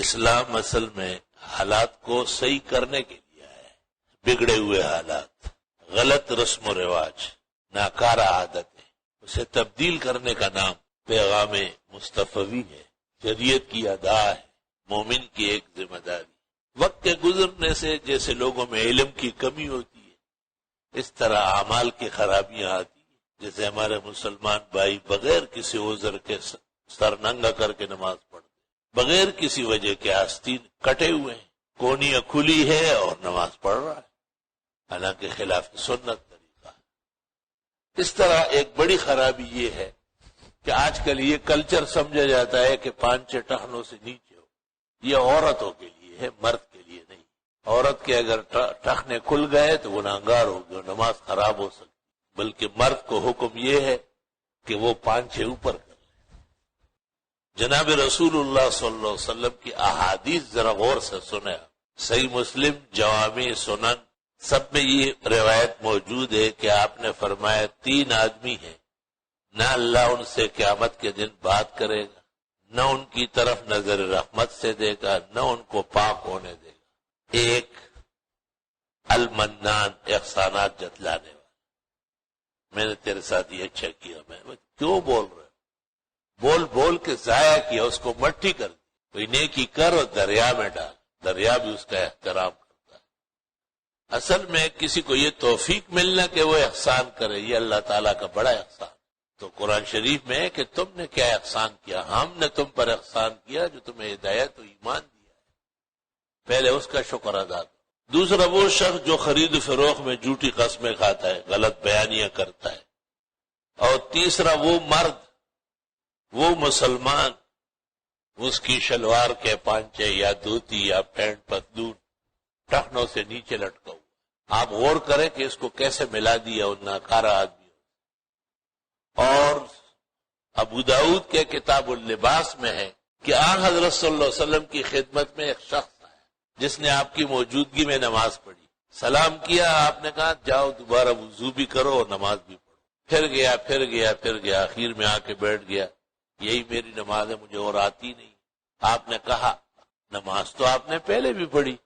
اسلام اصل میں حالات کو صحیح کرنے کے لیے ہے. بگڑے ہوئے حالات، غلط رسم و رواج، ناکارہ عادتیں، اسے تبدیل کرنے کا نام پیغام مصطفی ہے. شریعت کی ادا ہے، مومن کی ایک ذمہ داری. وقت کے گزرنے سے جیسے لوگوں میں علم کی کمی ہوتی ہے، اس طرح اعمال کی خرابیاں آتی ہیں. جیسے ہمارے مسلمان بھائی بغیر کسی عذر کے سر ننگا کر کے نماز پڑھتے، بغیر کسی وجہ کے آستین کٹے ہوئے ہیں، کونیاں کھلی ہے اور نماز پڑھ رہا ہے، حالانکہ خلاف سنت طریقہ ہے. اس طرح ایک بڑی خرابی یہ ہے کہ آج کل یہ کلچر سمجھا جاتا ہے کہ 5-6 ٹخنوں سے نیچے ہو. یہ عورتوں کے لیے ہے، مرد کے لیے نہیں. عورت کے اگر ٹخنے کھل گئے تو گناہگار ہوگی اور نماز خراب ہو سکتی، بلکہ مرد کو حکم یہ ہے کہ وہ 5-6 اوپر کر لے. جناب رسول اللہ صلی اللہ علیہ وسلم کی احادیث ذرا غور سے سنیں. صحیح مسلم، جوامع سنن سب میں یہ روایت موجود ہے کہ آپ نے فرمایا 3 آدمی ہیں، نہ اللہ ان سے قیامت کے دن بات کرے گا، نہ ان کی طرف نظر رحمت سے دے گا، نہ ان کو پاک ہونے دے گا. ایک المنان، احسانات جتلانے والا. میں نے تیرے ساتھ یہ اچھا کیا، میں کیوں بول رہے بول بول کے ضائع کیا، اس کو مٹی کر دی. کوئی نیکی کر اور دریا میں ڈال، دریا بھی اس کا احترام کرتا ہے. اصل میں کسی کو یہ توفیق ملنا کہ وہ احسان کرے، یہ اللہ تعالیٰ کا بڑا احسان. تو قرآن شریف میں ہے کہ تم نے کیا احسان کیا؟ ہم نے تم پر احسان کیا جو تمہیں ہدایت و ایمان دیا ہے. پہلے اس کا شکر ادا کرو. دوسرا وہ شخص جو خرید و فروخت میں جھوٹی قسمیں کھاتا ہے، غلط بیانیاں کرتا ہے. اور تیسرا وہ مرد، وہ مسلمان، اس کی شلوار کے پانچے یا دھوتی یا پینٹ پتلون ٹخنوں سے نیچے لٹکا ہوا. آپ غور کریں کہ اس کو کیسے ملا دیا ان ناکارہ آدمیوں. اور ابو داؤد کے کتاب اللباس میں ہے کہ آن حضرت صلی اللہ علیہ وسلم کی خدمت میں ایک شخص آیا جس نے آپ کی موجودگی میں نماز پڑھی. سلام کیا، آپ نے کہا جاؤ دوبارہ وضو بھی کرو اور نماز بھی پڑھو. پھر گیا آخر میں آ کے بیٹھ گیا. یہی میری نماز ہے، مجھے اور آتی نہیں. آپ نے کہا نماز تو آپ نے پہلے بھی پڑھی،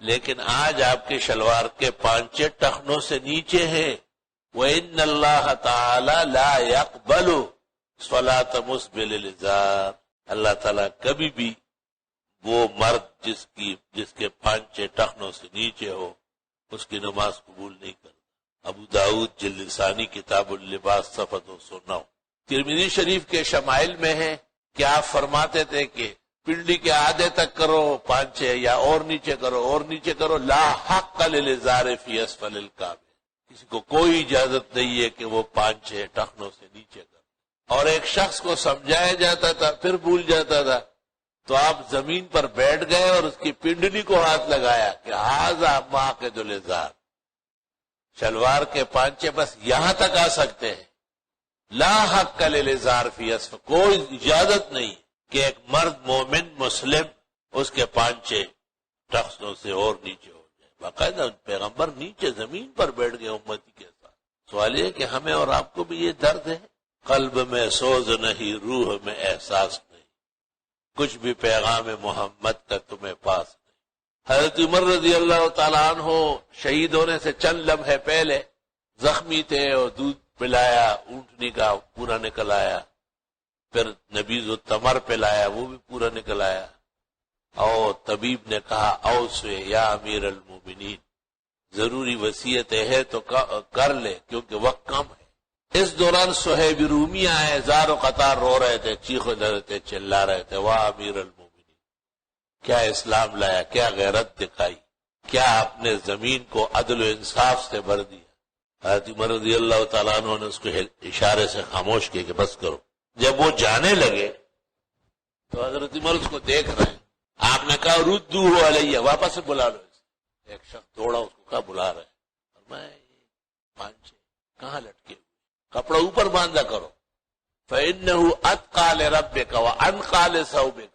لیکن آج آپ کے شلوار کے 5 ٹخنوں سے نیچے ہے. وَإِنَّ اللَّهَ تَعَالَى لَا يَقْبَلُ صَلَاةَ مُسْبِلِ الْإِزَارِ. اللہ تعالیٰ کبھی بھی وہ مرد جس کے 5 ٹخنوں سے نیچے ہو اس کی نماز قبول نہیں کرتا. ابو داؤد جلد ثانی کتاب اللباس صفحہ 209. ترمذی شریف کے شمائل میں ہے کہ آپ فرماتے تھے کہ پنڈلی کے آدھے تک کرو 5 یا اور نیچے کرو. لا حق للازار فی اسفل الکعب. کسی کو کوئی اجازت نہیں ہے کہ وہ 5 ٹخنوں سے نیچے کرے. اور ایک شخص کو سمجھایا جاتا تھا پھر بھول جاتا تھا، تو آپ زمین پر بیٹھ گئے اور اس کی پنڈلی کو ہاتھ لگایا کہ ھذا معقد الازار. شلوار کے 5 بس یہاں تک آ سکتے ہیں. لا حق للازار فی اسفل. کوئی اجازت نہیں کہ ایک مرد مومن مسلم اس کے 5 ٹخنوں سے اور نیچے ہو جائے. باقاعدہ پیغمبر نیچے زمین پر بیٹھ گئے امتی کے ساتھ. سوال یہ کہ ہمیں اور آپ کو بھی یہ درد ہے. قلب میں سوز نہیں، روح میں احساس نہیں، کچھ بھی پیغام محمد کا تمہیں پاس نہیں. حضرت عمر رضی اللہ تعالیٰ عنہ شہید ہونے سے چند لمحے پہلے زخمی تھے اور دودھ پلایا، اونٹنی کا پورا نکل آیا. پھر نبیذ التمر پلایا، وہ بھی پورا نکل آیا. اور طبیب نے کہا اوصے یا امیر المومنین، ضروری وصیت ہے تو کر لے کیونکہ وقت کم ہے. اس دوران صہیب رومی آئے، زار و قطار رو رہے تھے، چیخ رہے تھے، چلا رہے تھے واہ امیر المومنین. کیا اسلام لایا، کیا غیرت دکھائی، کیا آپ نے زمین کو عدل و انصاف سے بھر دیا. حضرت عمر رضی اللہ تعالیٰ عنہ نے اس کو اشارے سے خاموش کیا کہ بس کرو. جب وہ جانے لگے تو حضرت عمر اس کو دیکھ رہے ہیں. آپ نے کہا ردوہ علیہ، واپس سے بلا لو اسے. ایک شخص دوڑا، اس کو کہا بلا رہے ہیں. میں 5 کہاں لٹکے ہوئے، کپڑا اوپر باندھا کرو. فإنہ اتقی لربک وانقی لثوبک.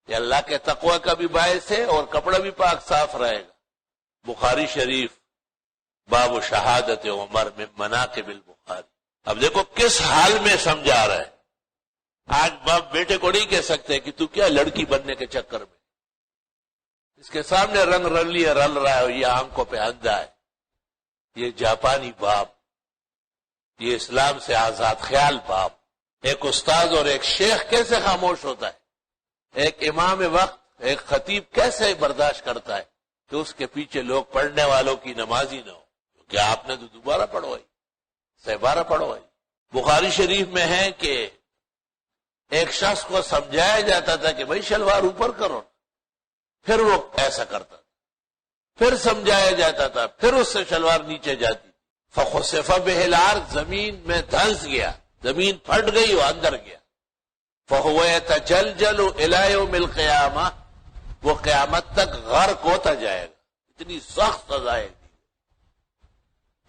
یہ اللہ کے تقوی کا بھی باعث ہے اور کپڑا بھی پاک صاف رہے گا. بخاری شریف باب شہادت عمر من مناقب البخاری. اب دیکھو کس حال میں سمجھا رہا ہے. آج باپ بیٹے کو نہیں کہہ سکتے کہ تو کیا لڑکی بننے کے چکر میں اس کے سامنے رنگ رل رہا ہے، یہ آنکھوں پہ اندھا ہے. یہ جاپانی باپ، یہ اسلام سے آزاد خیال باپ. ایک استاد اور ایک شیخ کیسے خاموش ہوتا ہے؟ ایک امام وقت، ایک خطیب کیسے برداشت کرتا ہے کہ اس کے پیچھے لوگ پڑھنے والوں کی نمازی نہ ہو؟ کیونکہ آپ نے تو دوبارہ پڑھوائی، 12 پڑھوائی. بخاری شریف میں ہے کہ ایک شخص کو سمجھایا جاتا تھا کہ بھائی شلوار اوپر کرو، پھر وہ ایسا کرتا تھا، پھر سمجھایا جاتا تھا، پھر اس سے شلوار نیچے جاتی. فخسف بہ الارض، زمین میں دھنس گیا، زمین پھٹ گئی، وہ اندر گیا. فہو یتجلجل الی یوم القیامہ، وہ قیامت تک غرق ہوتا جائے گا. اتنی سخت سزائیں دی.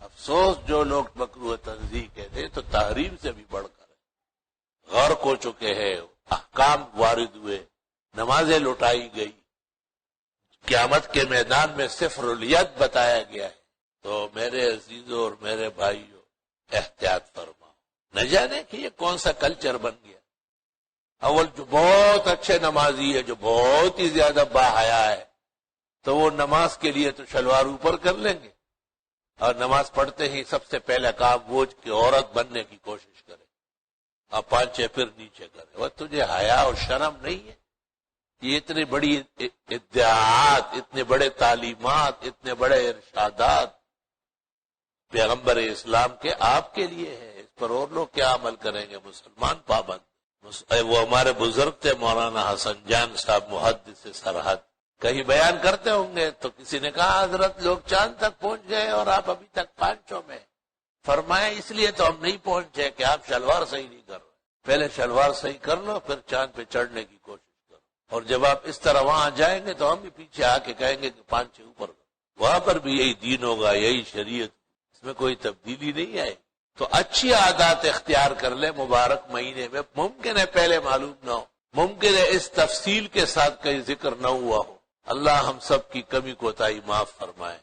افسوس جو لوگ مکروہ تنزیہ کہتے ہیں تو تحریم سے بھی بڑھ کر غرق ہو چکے ہیں. احکام وارد ہوئے، نمازیں لٹائی گئی، قیامت کے میدان میں صفر الید بتایا گیا ہے. تو میرے عزیزوں اور میرے بھائیوں، احتیاط فرماؤ. نہ جانے کہ یہ کون سا کلچر بن گیا. اول جو بہت اچھے نمازی ہے، جو بہت ہی زیادہ باحیا ہے، تو وہ نماز کے لیے تو شلوار اوپر کر لیں گے، اور نماز پڑھتے ہی سب سے پہلا کام وہ کہ عورت بننے کی کوشش کرے، اور پانچے پھر نیچے کرے. وہ تجھے حیا اور شرم نہیں ہے؟ یہ اتنی بڑی ادعاءات، اتنے بڑے تعلیمات، اتنے بڑے ارشادات پیغمبر اسلام کے آپ کے لیے ہے. اس پر اور لوگ کیا عمل کریں گے؟ مسلمان پابند. وہ ہمارے بزرگ تھے مولانا حسن جان صاحب، محدث سرحد، کہیں بیان کرتے ہوں گے تو کسی نے کہا حضرت لوگ چاند تک پہنچ گئے اور آپ ابھی تک پانچوں میں. فرمایا اس لیے تو ہم نہیں پہنچے کہ آپ شلوار صحیح نہیں کر رہے. پہلے شلوار صحیح کر لو، پھر چاند پہ چڑھنے کی کوشش کرو. اور جب آپ اس طرح وہاں جائیں گے تو ہم بھی پیچھے آ کے کہیں گے کہ پانچے اوپر کرو. وہاں پر بھی یہی دین ہوگا، یہی شریعت، اس میں کوئی تبدیلی نہیں آئے. تو اچھی عادات اختیار کر لے مبارک مہینے میں. ممکن ہے پہلے معلوم نہ ہو، ممکن ہے اس تفصیل کے ساتھ کہیں ذکر نہ ہوا ہو. اللہ ہم سب کی کمی کوتاہی معاف فرمائے.